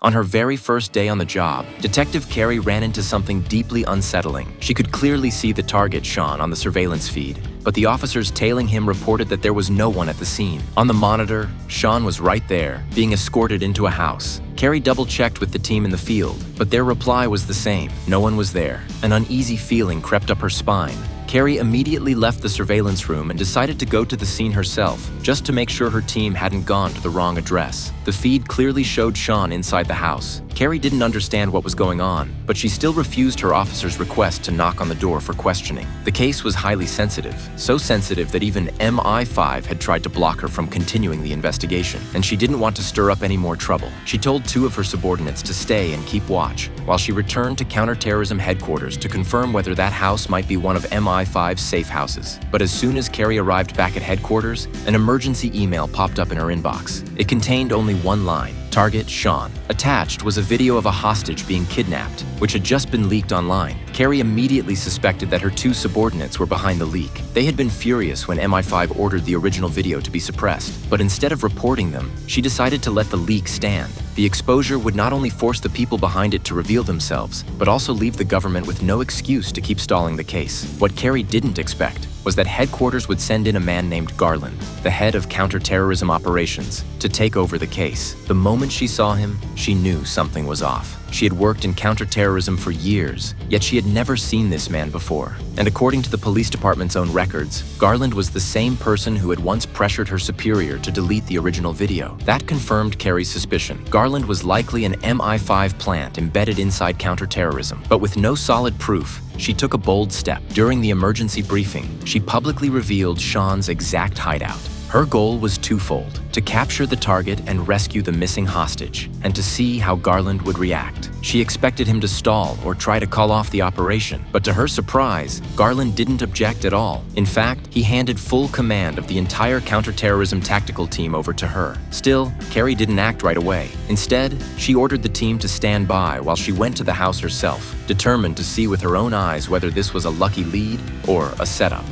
On her very first day on the job, Detective Carey ran into something deeply unsettling. She could clearly see the target, Sean, on the surveillance feed, but the officers tailing him reported that there was no one at the scene. On the monitor, Sean was right there, being escorted into a house. Carey double-checked with the team in the field, but their reply was the same. No one was there. An uneasy feeling crept up her spine. Carey immediately left the surveillance room and decided to go to the scene herself, just to make sure her team hadn't gone to the wrong address. The feed clearly showed Sean inside the house. Carey didn't understand what was going on, but she still refused her officer's request to knock on the door for questioning. The case was highly sensitive, so sensitive that even MI5 had tried to block her from continuing the investigation, and she didn't want to stir up any more trouble. She told two of her subordinates to stay and keep watch, while she returned to counterterrorism headquarters to confirm whether that house might be one of MI5's safe houses. But as soon as Carey arrived back at headquarters, an emergency email popped up in her inbox. It contained only one line: Target Sean. Attached was a video of a hostage being kidnapped, which had just been leaked online. Carey immediately suspected that her two subordinates were behind the leak. They had been furious when MI5 ordered the original video to be suppressed, but instead of reporting them, she decided to let the leak stand. The exposure would not only force the people behind it to reveal themselves, but also leave the government with no excuse to keep stalling the case. What Carey didn't expect was that headquarters would send in a man named Garland, the head of counterterrorism operations, to take over the case. The moment she saw him, she knew something was off. She had worked in counterterrorism for years, yet she had never seen this man before. And according to the police department's own records, Garland was the same person who had once pressured her superior to delete the original video. That confirmed Carey's suspicion. Garland was likely an MI5 plant embedded inside counterterrorism. But with no solid proof, she took a bold step. During the emergency briefing, she publicly revealed Sean's exact hideout. Her goal was twofold: to capture the target and rescue the missing hostage, and to see how Garland would react. She expected him to stall or try to call off the operation, but to her surprise, Garland didn't object at all. In fact, he handed full command of the entire counterterrorism tactical team over to her. Still, Carey didn't act right away. Instead, she ordered the team to stand by while she went to the house herself, determined to see with her own eyes whether this was a lucky lead or a setup.